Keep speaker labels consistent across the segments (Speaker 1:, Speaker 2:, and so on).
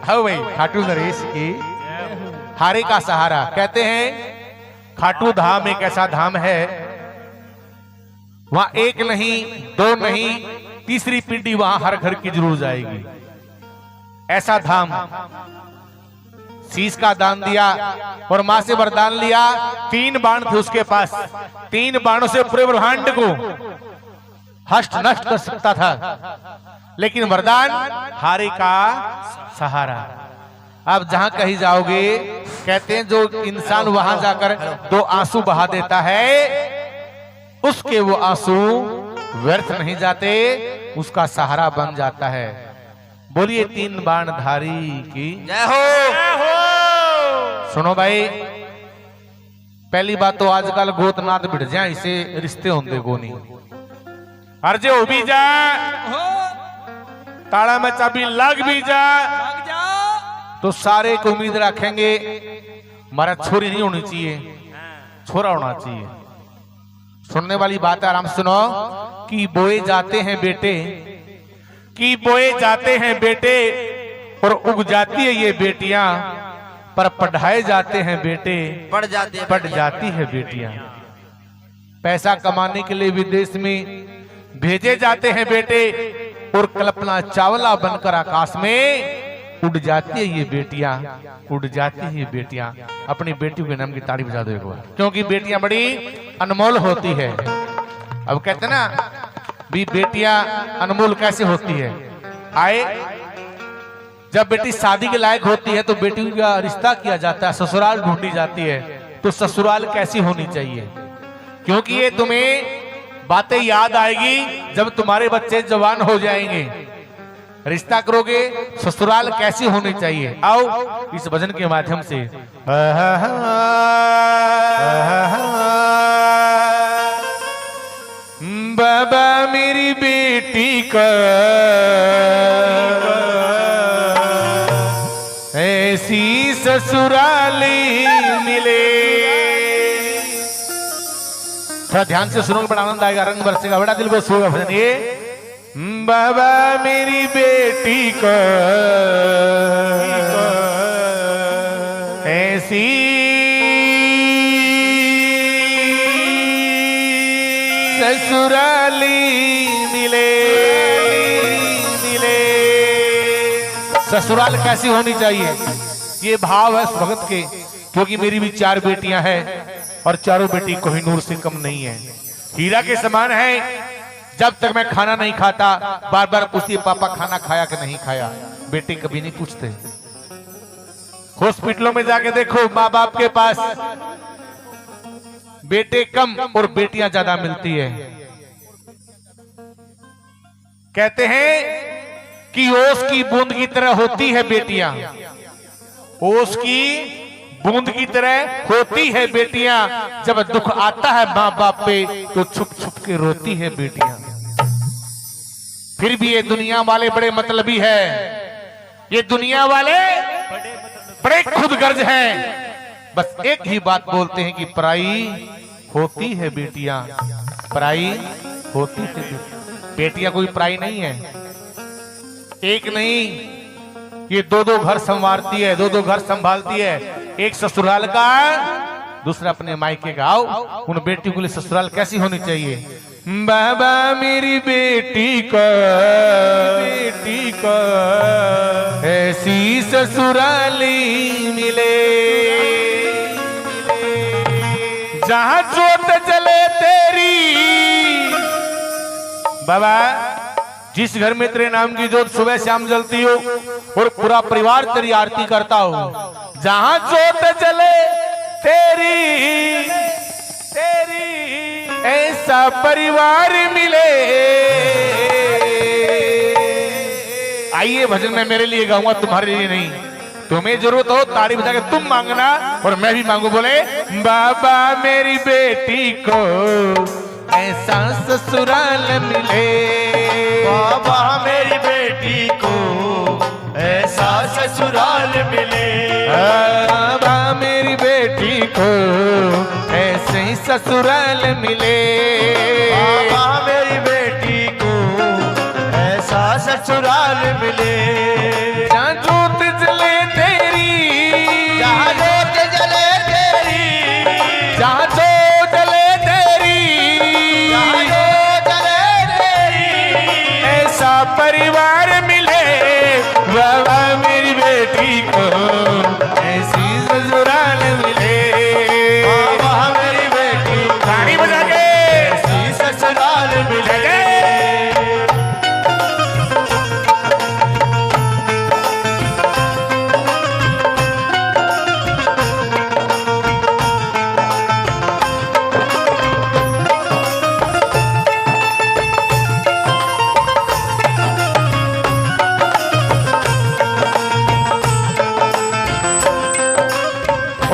Speaker 1: हाँ भाई, खाटू नरेश की हारे का सहारा। कहते हैं खाटू धाम एक ऐसा धाम है, वहां एक नहीं, दो नहीं, तीसरी पीढ़ी वहां हर घर की जरूर जाएगी। ऐसा धाम। शीश का दान दिया और मां से वरदान लिया। 3 बाण थे उसके पास, 3 बाणों से पूरे ब्रह्मांड को हष्ट नष्ट कर सकता था, लेकिन वरदान हारे का सहारा। अब जहां कहीं जाओगे, कहते हैं जो इंसान वहां जाकर 2 आंसू बहा देता है, उसके वो आंसू व्यर्थ नहीं जाते, उसका सहारा बन जाता है। बोलिए 3 बाण धारी की
Speaker 2: जय हो।
Speaker 1: सुनो भाई, पहली बात तो आजकल गोतनाथ बिठ जाए, इसे रिश्ते होंगे को नहीं। अर्जे हो भी जा, ताला में चाबी लग भी जा, तो सारे को उम्मीद रखेंगे हमारा छोरी नहीं होनी चाहिए, छोरा होना चाहिए। सुनने वाली बात है, आराम सुनो। कि बोए जाते हैं बेटे, कि बोए जाते हैं बेटे और उग जाती है ये बेटियां, पर पढ़ाए जाते हैं बेटे,
Speaker 2: पढ़
Speaker 1: जाती है बेटियां। पैसा कमाने के लिए विदेश में भेजे जाते हैं बेटे, और कल्पना चावला बनकर आकाश में उड़ जाती है ये बेटियां, उड़ जाती है ये बेटियां। अपनी बेटियों के नाम की ताड़ी बजा दो एक बार, क्योंकि बेटियां बड़ी अनमोल होती है। अब कहते हैं ना भी बेटियां अनमोल कैसे होती है। आए, जब बेटी शादी के लायक होती है तो बेटी का रिश्ता किया जाता है, ससुराल ढूंढी जाती है। तो ससुराल कैसी होनी चाहिए, क्योंकि ये तुम्हें बातें याद आएगी जब तुम्हारे बच्चे जवान हो जाएंगे। रिश्ता करोगे, ससुराल कैसी होनी चाहिए। आओ इस भजन के माध्यम से। बाबा मेरी बेटी का ऐसी ससुराली मिले। थोड़ा ध्यान से सुनोगे, बड़ा आनंद आएगा, रंग बरसेगा, बड़ा दिल को छूएगा भजन ये। बाबा मेरी बेटी को ऐसी ससुराली मिले, मिले। ससुराल कैसी होनी चाहिए, ये भाव है इस भगत के। क्योंकि मेरी भी 4 बेटियां हैं और चारों बेटी कोहिनूर से कम नहीं है, हीरा के समान है। जब तक मैं खाना नहीं खाता, बार बार पूछती है पापा खाना खाया कि नहीं खाया। बेटे कभी नहीं पूछते। हॉस्पिटलों में जाके देखो, माँ बाप के पास बेटे कम और बेटियां ज्यादा मिलती है। कहते हैं कि ओस की बूंद की तरह होती है बेटियां, ओस की बूंद की तरह होती है बेटियां। जब दुख आता है माँ बाप पे तो छुप छुप के रोती है बेटियां। फिर भी ये दुनिया वाले बड़े मतलबी है, ये दुनिया वाले बड़े खुदगर्ज हैं। बस एक ही बात बोलते हैं कि पराई होती है बेटियां, पराई होती है बेटियां। कोई पराई नहीं है, एक नहीं, ये 2-2 घर संवारती है, 2-2 घर संभालती है। एक ससुराल का, दूसरा अपने मायके का। आओ उन बेटियों के लिए ससुराल कैसी होनी चाहिए। बाबा मेरी बेटी को ऐसी ससुराली मिले, जहां जोत जले तेरी। बाबा जिस घर में तेरे नाम की जोत सुबह शाम जलती हो और पूरा परिवार तेरी आरती करता हो, जहां जोत जले तेरी, तेरी ऐसा परिवार मिले। आइए भजन में मेरे लिए गाऊंगा, तुम्हारे लिए नहीं। तुम्हें जरूरत हो ताड़ी बजा के तुम मांगना और मैं भी मांगू। बोले बाबा मेरी बेटी को ऐसा ससुराल मिले,
Speaker 3: बाबा मेरी बेटी को ऐसा ससुराल मिले।
Speaker 1: बाबा मेरी बेटी को ऐसे ही ससुराल मिले,
Speaker 3: बाबा मेरी बेटी को ऐसा ससुराल मिले।
Speaker 1: जहाँ जोत जले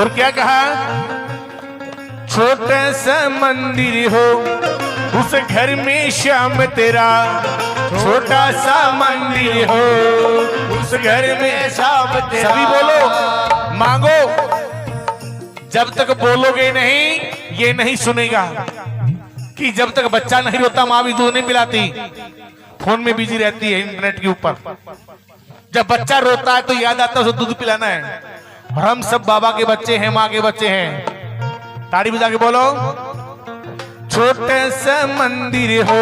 Speaker 1: और क्या कहा, छोटा सा मंदिर हो उस घर में श्याम तेरा, छोटा सा मंदिर हो उस घर में श्याम तेरा। सभी बोलो, मांगो। जब तक बोलोगे नहीं ये नहीं सुनेगा कि जब तक बच्चा नहीं रोता माँ भी दूध नहीं पिलाती, फोन में बिजी रहती है इंटरनेट के ऊपर। जब बच्चा रोता है तो याद आता है उसे दूध पिलाना है। और हम सब बाबा के बच्चे हैं, माँ के बच्चे हैं। ताड़ी बजा के बोलो, छोटा सा मंदिर हो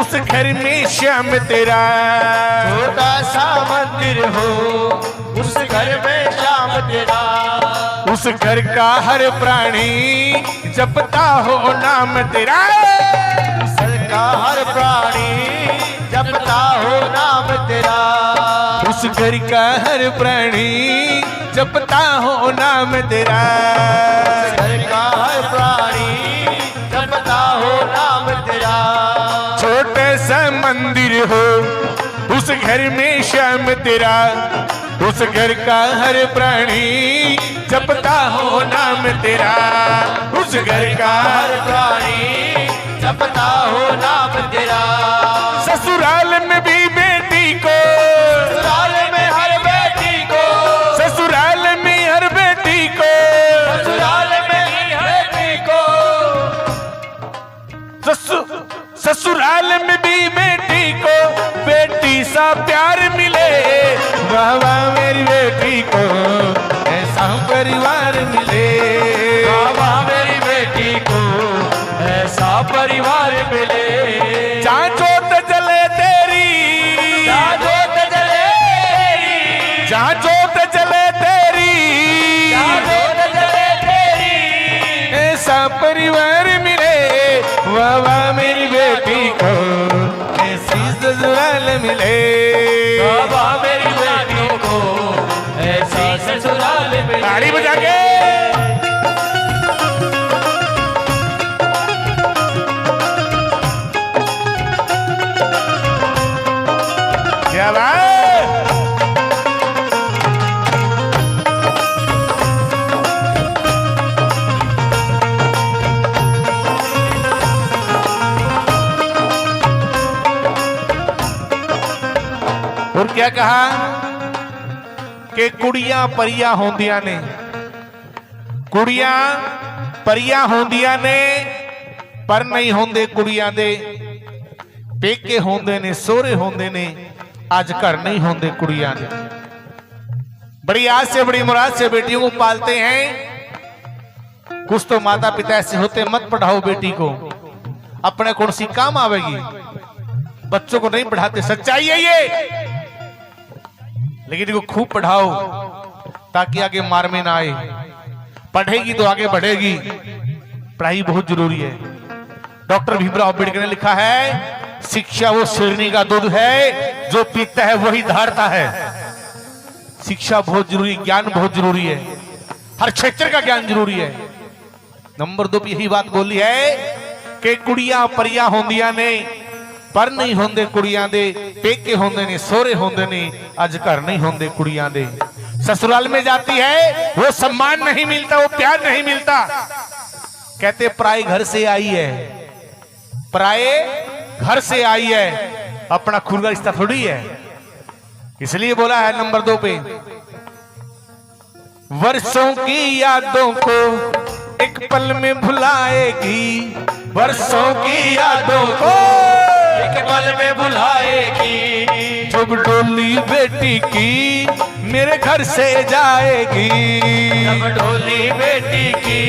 Speaker 1: उस घर में श्याम तेरा,
Speaker 3: छोटा सा मंदिर हो उस घर में श्याम तेरा।
Speaker 1: उस घर का हर प्राणी जपता हो नाम तेरा,
Speaker 3: उस घर का हर प्राणी जपता हो नाम तेरा।
Speaker 1: उस घर का हर प्राणी जपता हो नाम तेरा,
Speaker 3: उस घर का हर प्राणी जपता हो नाम तेरा।
Speaker 1: छोटे सा मंदिर हो उस घर में श्याम तेरा, उस घर का हर प्राणी जपता हो नाम तेरा। उस घर का
Speaker 3: हर प्राणी जपता हो नाम तेरा।
Speaker 1: ससुराल में भी बेटी को,
Speaker 3: ससुराल में हर बेटी को,
Speaker 1: ससुराल में हर बेटी को,
Speaker 3: ससुराल में हर बेटी को,
Speaker 1: ससुराल में भी बेटी को बेटी सा प्यार मिले। वाह वाह मेरी बेटी को ऐसा परिवार मिले।
Speaker 3: वाह वाह मेरी बेटी को ऐसा परिवार मिले।
Speaker 1: जहाँ जोत जले तेरी,
Speaker 3: जहाँ जोत जले तेरी,
Speaker 1: जहाँ जोत जले तेरी,
Speaker 3: जहाँ जोत जले तेरी,
Speaker 1: ऐसा परिवार मिले। वाह वाह मेरी बेटी को ऐसी ससुराल मिले।
Speaker 3: वाह वाह मेरी बेटी को ऐसा ससुराल मिले।
Speaker 1: ताड़ी बजा के क्या बात। और क्या कहा कि कुड़ियां परियां होंदियां ने, कुड़ियां परियां होंदियां ने पर नहीं होंदे कुड़ियां दे। पेके होंदे ने, सोहरे होंदे ने, आज घर नहीं होंदे कुड़ियां दे। बड़ी आस से बड़ी मुराद से बेटियों को पालते हैं। कुछ तो माता पिता ऐसे होते, मत पढ़ाओ बेटी को, अपने कौन सी काम आवेगी, बच्चों को नहीं पढ़ाते। सच्चाई है ये। लेकिन इनको खूब पढ़ाओ ताकि आगे मार में ना आए। पढ़ेगी तो आगे बढ़ेगी। पढ़ाई बहुत जरूरी है। डॉक्टर भीमराव अंबेडकर ने लिखा है, शिक्षा वो शेरनी का दूध है, जो पीता है वही धारता है। शिक्षा बहुत जरूरी, ज्ञान बहुत जरूरी है। हर क्षेत्र का ज्ञान जरूरी है। नंबर 2 पे यही बात बोली है कि कुड़ियां परियां होंदियां ने पर नहीं होंदे कुड़ियां दे। पेके होंदे ने, सोहरे होंदे ने, आज घर नहीं होंदे कुड़ियां दे। ससुराल में जाती है वो सम्मान नहीं मिलता, वो प्यार नहीं मिलता। कहते पराए घर से आई है, पराए घर से आई है, अपना खुद का रिश्ता थोड़ी है। इसलिए बोला है नंबर 2 पे, वर्षों की यादों को एक पल में भुलाएगी, वर्षों की यादों को
Speaker 3: एक पल में भुलाएगी।
Speaker 1: जब डोली बेटी की मेरे घर से जाएगी,
Speaker 3: जब डोली बेटी की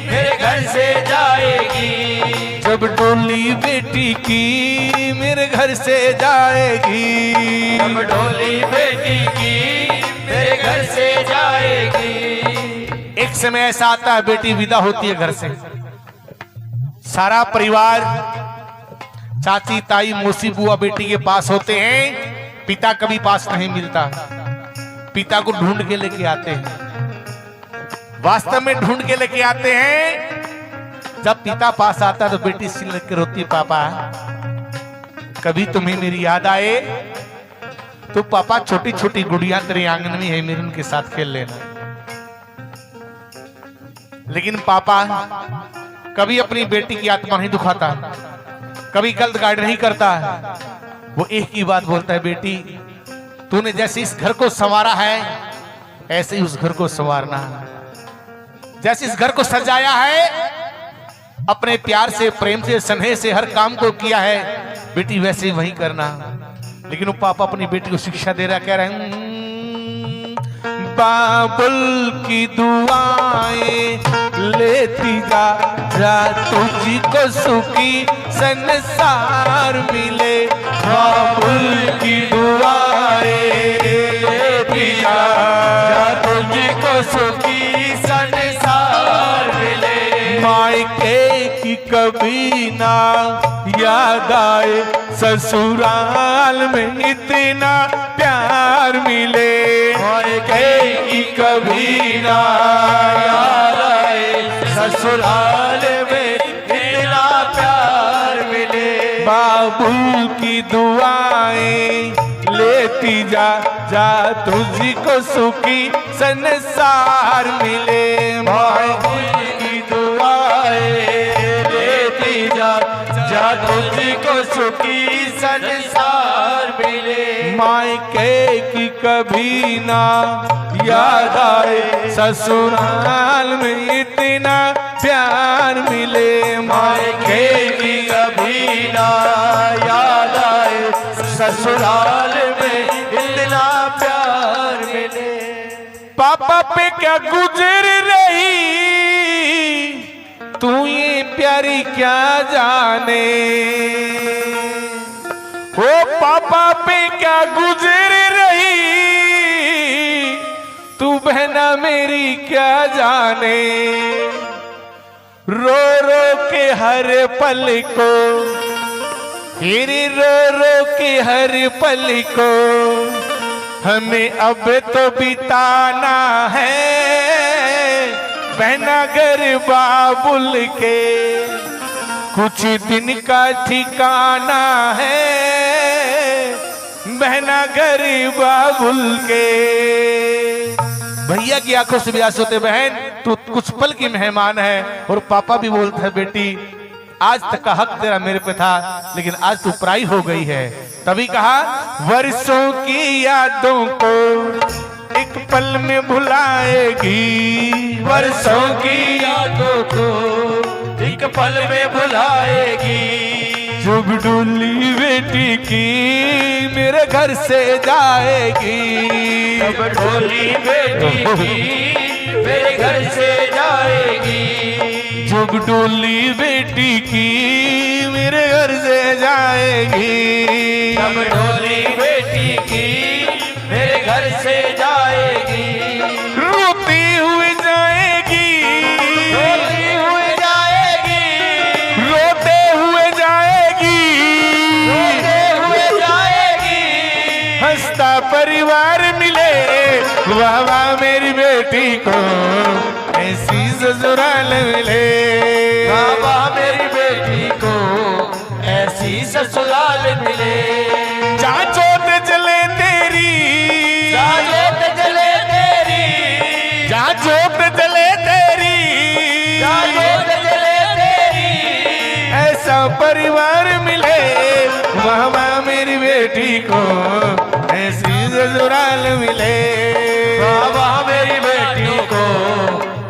Speaker 3: मेरे घर से जाएगी।
Speaker 1: जब डोली बेटी की मेरे घर से जाएगी,
Speaker 3: जब डोली बेटी की मेरे घर से जाएगी।
Speaker 1: एक समय ऐसा आता है बेटी विदा होती है घर से, सारा परिवार चाची ताई मौसी बुआ बेटी के पास होते हैं। पिता कभी पास नहीं मिलता, पिता को ढूंढ के लेके आते हैं। वास्तव में ढूंढ के लेके आते हैं। जब पिता पास आता है तो बेटी सिल के रोती, पापा कभी तुम्हें मेरी याद आए तो पापा छोटी छोटी गुड़िया तेरे आंगन में है, मेरे उनके साथ खेल लेना। लेकिन पापा कभी अपनी बेटी की आत्मा नहीं दुखाता, कभी गलत गाइड नहीं करता। वो एक ही बात बोलता है, बेटी तूने जैसे इस घर को संवारा है ऐसे ही उस घर को संवारना। जैसे इस घर को सजाया है, अपने प्यार से, प्रेम से, स्नेह से हर काम को किया है, बेटी वैसे ही वही करना। लेकिन वो पापा अपनी बेटी को शिक्षा दे रहा, कह रहे हैं बाबुल की दुआएं लेती जा तुझको सुखी संसार मिले। बाबुल की दुआएं लेती जा तुझको सुखी संसार मिले। मायके की कभी ना याद आए, ससुराल में इतना प्यार मिले। मायके की कभी ना याद आए, ससुराल में इतना प्यार मिले। बाबू की दुआएं लेती जा तुझको सुखी संसार मिले। बाबू की दुआएं लेती जा तुझको सुखी संसार मिले। मायके की कभी ना याद आए, ससुराल में इतना प्यार मिले। मायके की कभी ना याद आए, ससुराल में इतना प्यार मिले। पापा पे क्या गुजर रही तू ये प्यारी क्या जाने। ओ पापा पे क्या गुजर रही तू बहना मेरी क्या जाने। रो रो के हर पल को, फिर रो रो के हर पल को हमें अब तो बिताना है। बहना घर बाबुल के कुछ दिन का ठिकाना है। बहना घर बाबुल के। भैया की आंखों से भी आंसू होते, बहन तू कुछ पल की मेहमान है। और पापा भी बोलता है, बेटी आज तक का हक तेरा मेरे पे था, लेकिन आज तू पराई हो गई है। तभी कहा वर्षों की यादों को एक पल में भुलाएगी। वर्षों की यादों को एक पल में भुलाएगी। जब डोली बेटी की मेरे घर से जाएगी। जब डोली बेटी की मेरे घर से जाएगी। जब डोली बेटी की मेरे घर से जाएगी। जब डोली बेटी की मेरे घर से जाएगी। रोती हुई जाएगी, रोती हुई जाएगी, रोते हुए जाएगी, रोते हुए जाएगी। हंसता परिवार मिले, वाह वाह मेरी बेटी को ऐसी ससुराल मिले। वाह वाह मेरी बेटी को ऐसी ससुराल मिले। जहाँ जोत जले तेरी, जहाँ जोत जले तेरी, जहाँ जोत जले तेरी, जहाँ जोत जले तेरी, ऐसा परिवार मिले। वाह वाह मेरी बेटी को ऐसी ससुराल मिले। वाह वाह मेरी बेटी को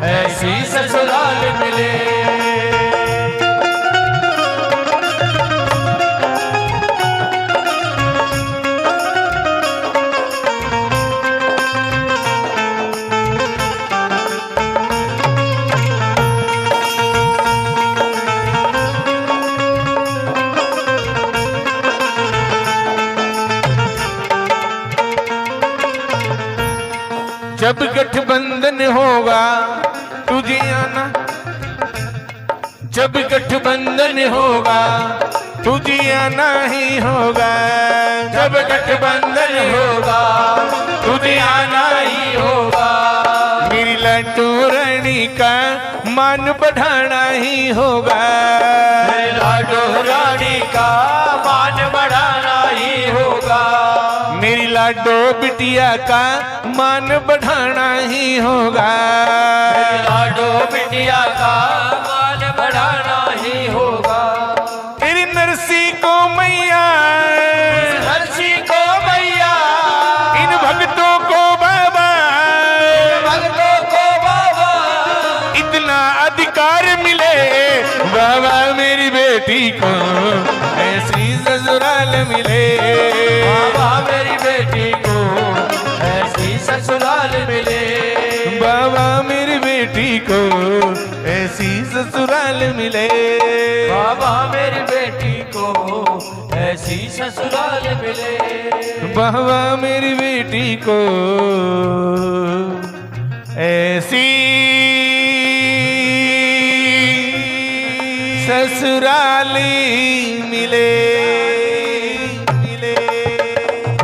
Speaker 1: ऐसी ससुराल मिले। जब गठबंधन होगा तुझे आना, जब गठबंधन होगा तुझे आना ही होगा। जब गठबंधन होगा तुझे आना ही होगा। मेरी लड्डू रानी का मान बढ़ाना ही होगा। मेरी लड्डू रानी का मान बढ़ाना ही होगा। मेरी लाडो बिटिया का मान बढ़ाना ही होगा।
Speaker 3: लाडो बिटिया का मान बढ़ाना ही होगा।
Speaker 1: तेरी नरसी को मैया,
Speaker 3: नरसी को मैया,
Speaker 1: इन भक्तों को बाबा,
Speaker 3: भक्तों को बाबा,
Speaker 1: इतना अधिकार मिले बाबा मेरी बेटी को ऐसी ससुराल मिले।
Speaker 3: बाबा मेरी बेटी को ऐसी ससुराल मिले।
Speaker 1: बाबा मेरी बेटी को ऐसी ससुराल मिले।
Speaker 3: बाबा मेरी बेटी को ऐसी ससुराल मिले।
Speaker 1: बाबा मेरी बेटी को ऐसी ससुराली मिले।